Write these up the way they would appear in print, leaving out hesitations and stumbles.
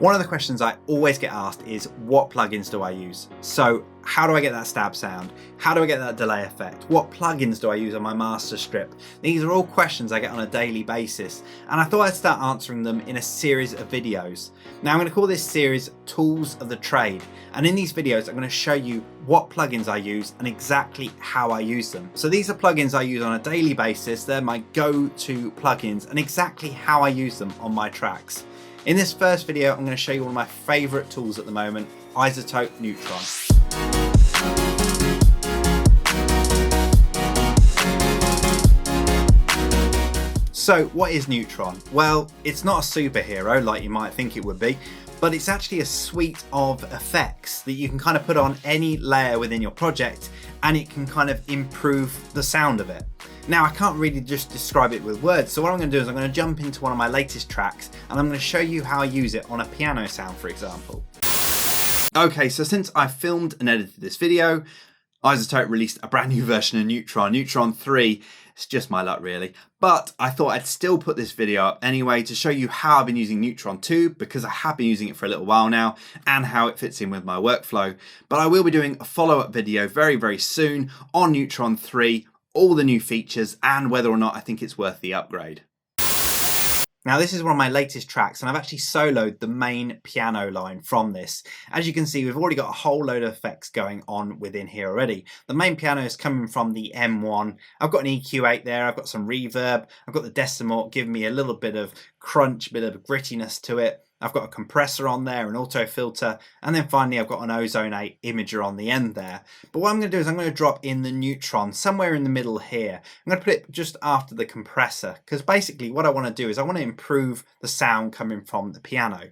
One of the questions I always get asked is what plugins do I use? So how do I get that stab sound? How do I get that delay effect? What plugins do I use on my master strip? These are all questions I get on a daily basis, and I thought I'd start answering them in a series of videos. Now I'm going to call this series Tools of the Trade, and in these videos I'm going to show you what plugins I use and exactly how I use them. So these are plugins I use on a daily basis. They're my go-to plugins and exactly how I use them on my tracks. In this first video, I'm going to show you one of my favourite tools at the moment, iZotope Neutron. So what is Neutron? Well, it's not a superhero like you might think it would be, but it's actually a suite of effects that you can kind of put on any layer within your project, and it can kind of improve the sound of it. Now I can't really just describe it with words, so what I'm going to do is I'm going to jump into one of my latest tracks and I'm going to show you how I use it on a piano sound, for example. Okay, so since I filmed and edited this video, iZotope released a brand new version of Neutron, Neutron 3. It's just my luck really, but I thought I'd still put this video up anyway to show you how I've been using Neutron 2, because I have been using it for a little while now, and how it fits in with my workflow. But I will be doing a follow-up video very soon on Neutron 3, all the new features and whether or not I think it's worth the upgrade. Now this is one of my latest tracks, and I've actually soloed the main piano line from this. As you can see, we've already got a whole load of effects going on within here already. The main piano is coming from the M1. I've got an EQ8 there, I've got some reverb, I've got the Decimort giving me a little bit of crunch, bit of grittiness to it. I've got a compressor on there, an auto filter, and then finally I've got an Ozone 8 imager on the end there. But what I'm going to do is I'm going to drop in the Neutron somewhere in the middle here. I'm going to put it just after the compressor, because basically what I want to do is I want to improve the sound coming from the piano.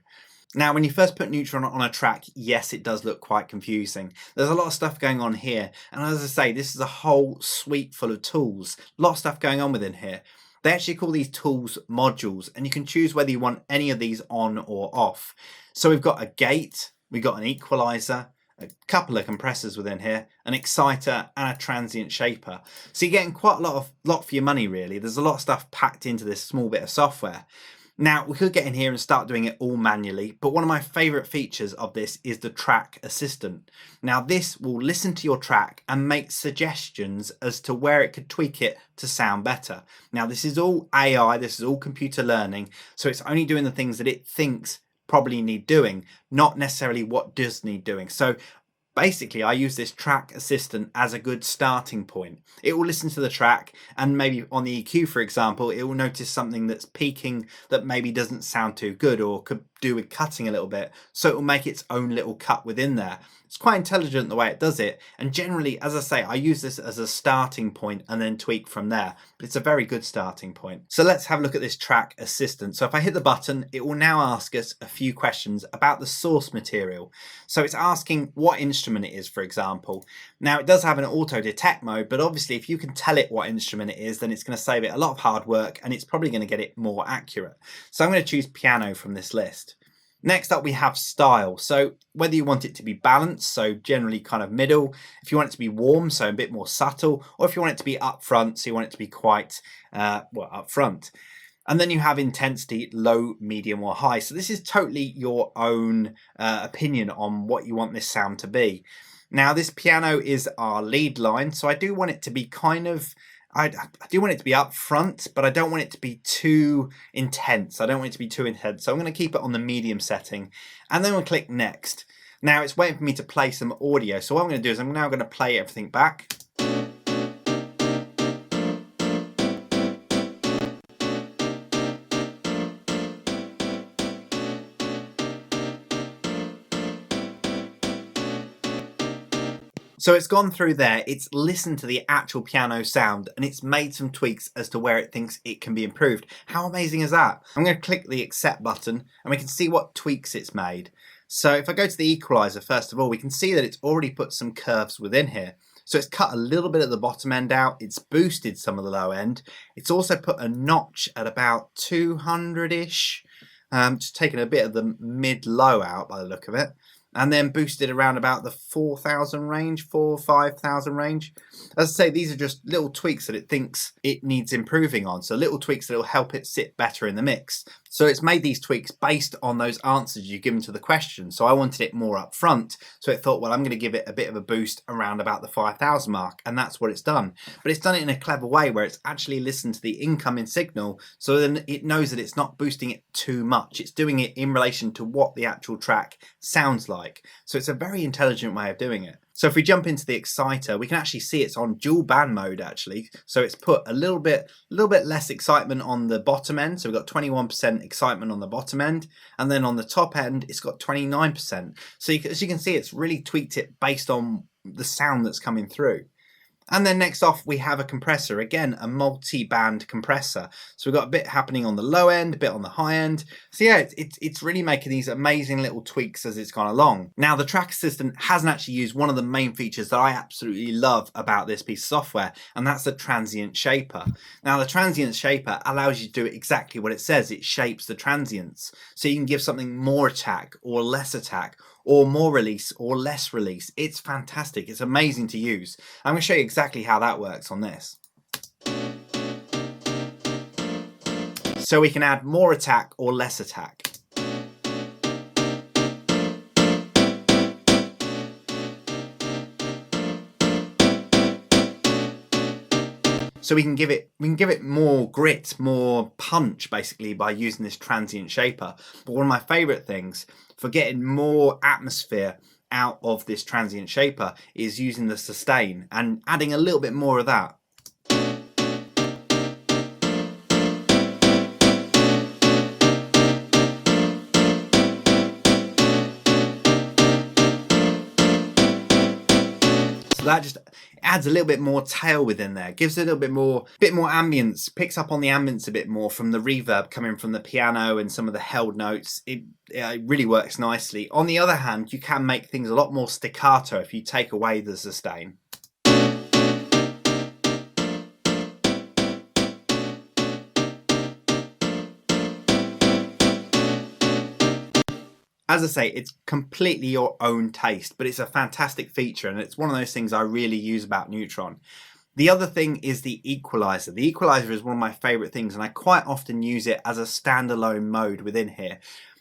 Now, when you first put Neutron on a track, yes, it does look quite confusing. There's a lot of stuff going on here, and as I say, this is a whole suite full of tools. A lot of stuff going on within here. They actually call these tools modules, and you can choose whether you want any of these on or off. So we've got a gate, we've got an equalizer, a couple of compressors within here, an exciter and a transient shaper. So you're getting quite a lot for your money really. There's a lot of stuff packed into this small bit of software. Now we could get in here and start doing it all manually, but one of my favorite features of this is the track assistant. Now this will listen to your track and make suggestions as to where it could tweak it to sound better. Now this is all AI, this is all computer learning, so it's only doing the things that it thinks probably need doing, not necessarily what does need doing. So basically, I use this track assistant as a good starting point. It will listen to the track, and maybe on the EQ, for example, it will notice something that's peaking that maybe doesn't sound too good or could do with cutting a little bit. So it will make its own little cut within there. It's quite intelligent the way it does it. And generally, as I say, I use this as a starting point and then tweak from there. But it's a very good starting point. So let's have a look at this track assistant. So if I hit the button, it will now ask us a few questions about the source material. So it's asking what instrument it is, for example. Now it does have an auto detect mode, but obviously if you can tell it what instrument it is, then it's going to save it a lot of hard work, and it's probably going to get it more accurate. So I'm going to choose piano from this list. Next up we have style. So whether you want it to be balanced, so generally kind of middle, if you want it to be warm, so a bit more subtle, or if you want it to be upfront, so you want it to be quite upfront. And then you have intensity, low, medium or high. So this is totally your own opinion on what you want this sound to be. Now this piano is our lead line, so I do want it to be kind of, I do want it to be up front, but I don't want it to be too intense. I don't want it to be too intense. So I'm going to keep it on the medium setting, and then we'll click next. Now it's waiting for me to play some audio. So what I'm going to do is I'm now going to play everything back. So it's gone through there, it's listened to the actual piano sound, and it's made some tweaks as to where it thinks it can be improved. How amazing is that? I'm going to click the accept button and we can see what tweaks it's made. So if I go to the equalizer, first of all, we can see that it's already put some curves within here. So it's cut a little bit at the bottom end out, it's boosted some of the low end. It's also put a notch at about 200-ish, just taking a bit of the mid-low out by the look of it. and then boosted around about the 4,000 range, 5,000 range. As I say, these are just little tweaks that it thinks it needs improving on. So little tweaks that will help it sit better in the mix. So it's made these tweaks based on those answers you give them to the question. So I wanted it more up front. So it thought, well, I'm going to give it a bit of a boost around about the 5,000 mark. And that's what it's done. But it's done it in a clever way where it's actually listened to the incoming signal. So then it knows that it's not boosting it too much. It's doing it in relation to what the actual track sounds like. So it's a very intelligent way of doing it. So if we jump into the exciter, we can actually see it's on dual band mode actually. So it's put a little bit less excitement on the bottom end. So we've got 21% excitement on the bottom end. And then on the top end, it's got 29%. So as you can see, it's really tweaked it based on the sound that's coming through. And then next off, we have a compressor, again, a multi-band compressor. So we've got a bit happening on the low end, a bit on the high end. So yeah, it's really making these amazing little tweaks as it's gone along. Now, the track assistant hasn't actually used one of the main features that I absolutely love about this piece of software, and that's the Transient Shaper. Now, the Transient Shaper allows you to do exactly what it says. It shapes the transients. So you can give something more attack or less attack, or more release or less release. It's fantastic. It's amazing to use. I'm going to show you exactly how that works on this. So we can add more attack or less attack. So we can give it more grit, more punch, basically, by using this Transient Shaper. But one of my favorite things for getting more atmosphere out of this Transient Shaper is using the sustain and adding a little bit more of that. So that just adds a little bit more tail within there, gives it a little bit more ambience, picks up on the ambience a bit more from the reverb coming from the piano and some of the held notes. It really works nicely. On the other hand, you can make things a lot more staccato if you take away the sustain. As I say, it's completely your own taste, but it's a fantastic feature, and it's one of those things I really use about Neutron. The other thing is the equalizer. The equalizer is one of my favorite things, and I quite often use it as a standalone mode within here.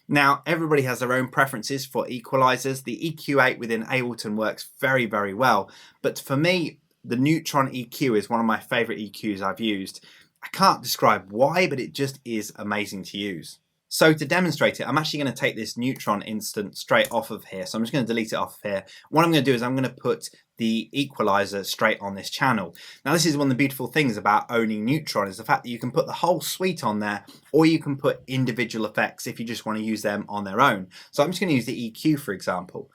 Now, everybody has their own preferences for equalizers. The EQ8 within Ableton works very, very well, but for me, the Neutron EQ is one of my favorite EQs I've used. I can't describe why, but it just is amazing to use. So to demonstrate it, I'm actually going to take this Neutron instance straight off of here. So I'm just going to delete it off of here. What I'm going to do is I'm going to put the equalizer straight on this channel. Now, this is one of the beautiful things about owning Neutron, is the fact that you can put the whole suite on there, or you can put individual effects if you just want to use them on their own. So I'm just going to use the EQ, for example.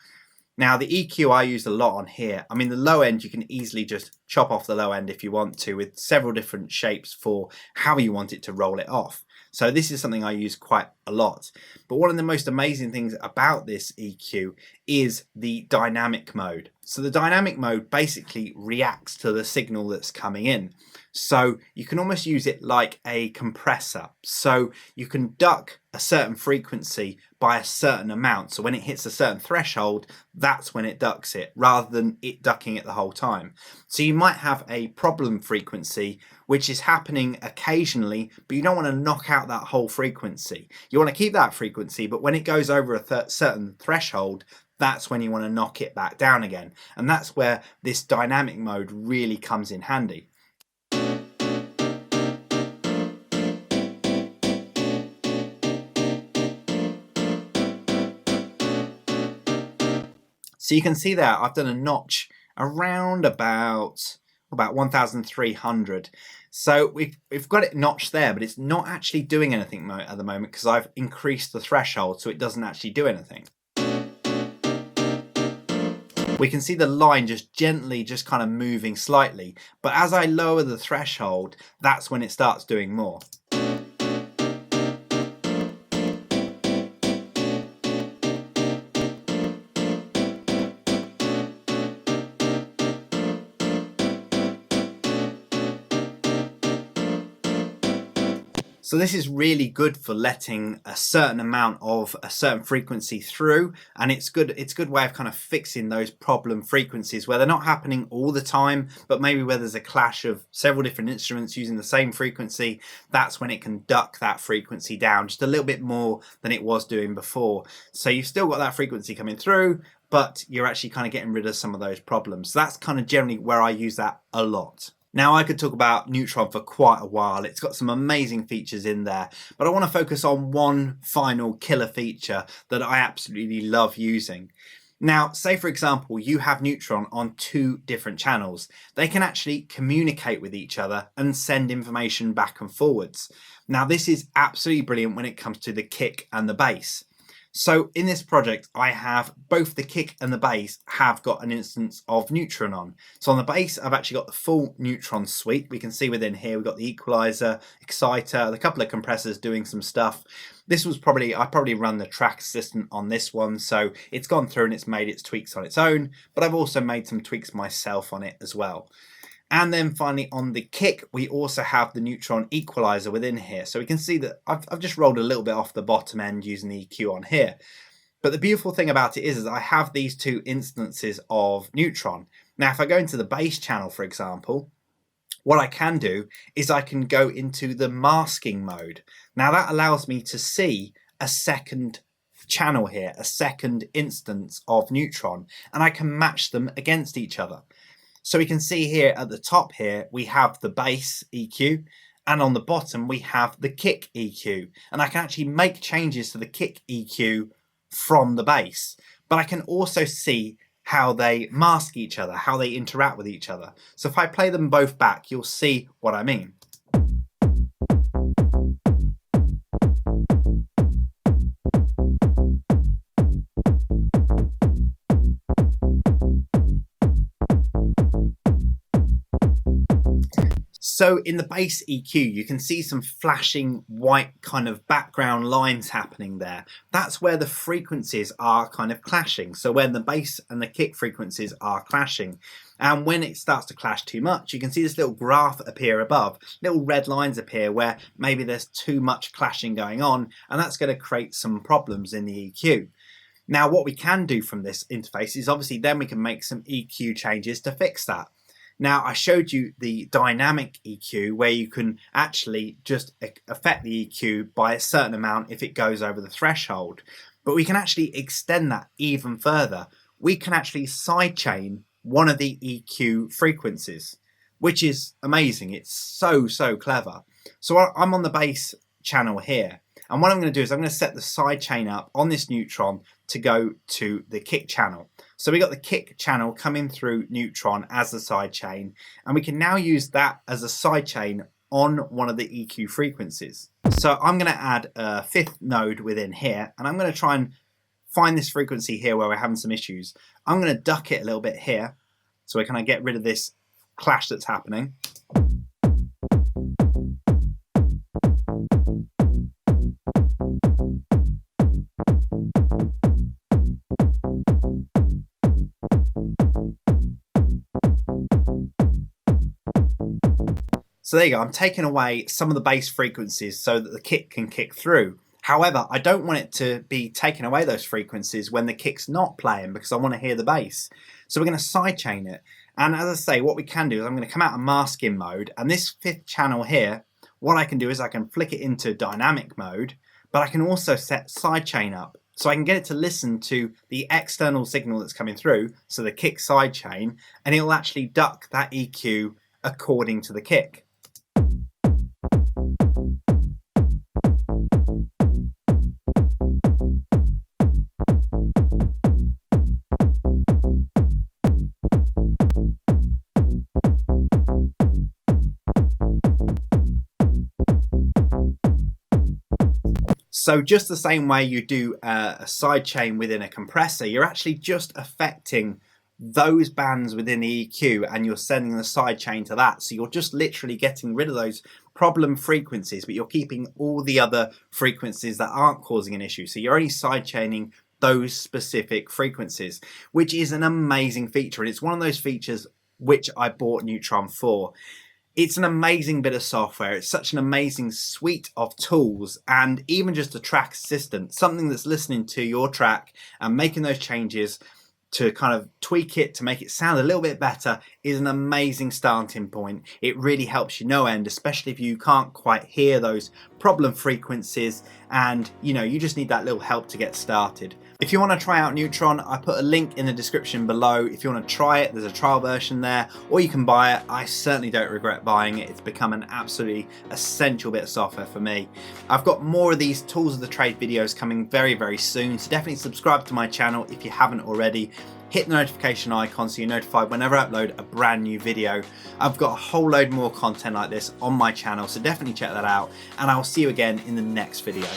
Now, the EQ I used a lot on here. I mean, the low end, you can easily just chop off the low end if you want to, with several different shapes for how you want it to roll it off. So this is something I use quite a lot. But one of the most amazing things about this EQ is the dynamic mode. So the dynamic mode basically reacts to the signal that's coming in. So you can almost use it like a compressor. So you can duck a certain frequency by a certain amount. So when it hits a certain threshold, that's when it ducks it, rather than it ducking it the whole time. So you might have a problem frequency which is happening occasionally, but you don't want to knock out that whole frequency. You want to keep that frequency, but when it goes over a certain threshold, that's when you want to knock it back down again. And that's where this dynamic mode really comes in handy. So you can see there, I've done a notch around about 1,300. So we've got it notched there, but it's not actually doing anything at the moment because I've increased the threshold, so it doesn't actually do anything. We can see the line just gently just kind of moving slightly, but as I lower the threshold, that's when it starts doing more. So this is really good for letting a certain amount of a certain frequency through, and it's a good way of kind of fixing those problem frequencies where they're not happening all the time, but maybe where there's a clash of several different instruments using the same frequency. That's when it can duck that frequency down just a little bit more than it was doing before. So you've still got that frequency coming through, but you're actually kind of getting rid of some of those problems. So that's kind of generally where I use that a lot. Now, I could talk about Neutron for quite a while. It's got some amazing features in there, but I want to focus on one final killer feature that I absolutely love using. Now, say for example, you have Neutron on two different channels. They can actually communicate with each other and send information back and forwards. Now, this is absolutely brilliant when it comes to the kick and the bass. So in this project, I have both the kick and the bass have got an instance of Neutron on. So on the bass, I've actually got the full Neutron suite. We can see within here, we've got the equalizer, exciter, a couple of compressors doing some stuff. This was I probably run the track assistant on this one. So it's gone through and it's made its tweaks on its own, but I've also made some tweaks myself on it as well. And then finally on the kick, we also have the Neutron equalizer within here. So we can see that I've just rolled a little bit off the bottom end using the EQ on here. But the beautiful thing about it is I have these two instances of Neutron. Now, if I go into the bass channel, for example, what I can do is I can go into the masking mode. Now that allows me to see a second channel here, a second instance of Neutron, and I can match them against each other. So we can see here at the top here, we have the bass EQ, and on the bottom we have the kick EQ. And I can actually make changes to the kick EQ from the bass, but I can also see how they mask each other, how they interact with each other. So if I play them both back, you'll see what I mean. So in the bass EQ, you can see some flashing white kind of background lines happening there. That's where the frequencies are kind of clashing. So when the bass and the kick frequencies are clashing, and when it starts to clash too much, you can see this little graph appear above, little red lines appear where maybe there's too much clashing going on, and that's going to create some problems in the EQ. Now, what we can do from this interface is obviously then we can make some EQ changes to fix that. Now, I showed you the dynamic EQ where you can actually just affect the EQ by a certain amount if it goes over the threshold. But we can actually extend that even further. We can actually sidechain one of the EQ frequencies, which is amazing. It's so clever. So I'm on the bass channel here. And what I'm going to do is I'm going to set the sidechain up on this Neutron to go to the kick channel. So we got the kick channel coming through Neutron as the sidechain, and we can now use that as a sidechain on one of the EQ frequencies. So I'm going to add a fifth node within here, and I'm going to try and find this frequency here where we're having some issues. I'm going to duck it a little bit here, so we can get rid of this clash that's happening. So there you go, I'm taking away some of the bass frequencies so that the kick can kick through. However, I don't want it to be taking away those frequencies when the kick's not playing because I want to hear the bass. So we're going to sidechain it. And as I say, what we can do is I'm going to come out of masking mode, and this fifth channel here, what I can do is I can flick it into dynamic mode, but I can also set sidechain up. So I can get it to listen to the external signal that's coming through, so the kick sidechain, and it'll actually duck that EQ according to the kick. So just the same way you do a sidechain within a compressor, you're actually just affecting those bands within the EQ and you're sending the sidechain to that. So you're just literally getting rid of those problem frequencies, but you're keeping all the other frequencies that aren't causing an issue. So you're only sidechaining those specific frequencies, which is an amazing feature. And it's one of those features which I bought Neutron for. It's an amazing bit of software. It's such an amazing suite of tools, and even just a track assistant, something that's listening to your track and making those changes to kind of tweak it to make it sound a little bit better, is an amazing starting point. It really helps you no end, especially if you can't quite hear those problem frequencies and you just need that little help to get started. If you want to try out Neutron, I put a link in the description below. If you want to try it, there's a trial version there, or you can buy it. I certainly don't regret buying it. It's become an absolutely essential bit of software for me. I've got more of these tools of the trade videos coming very, very soon, so definitely subscribe to my channel if you haven't already. Hit the notification icon so you're notified whenever I upload a brand new video. I've got a whole load more content like this on my channel, so definitely check that out, and I'll see you again in the next video.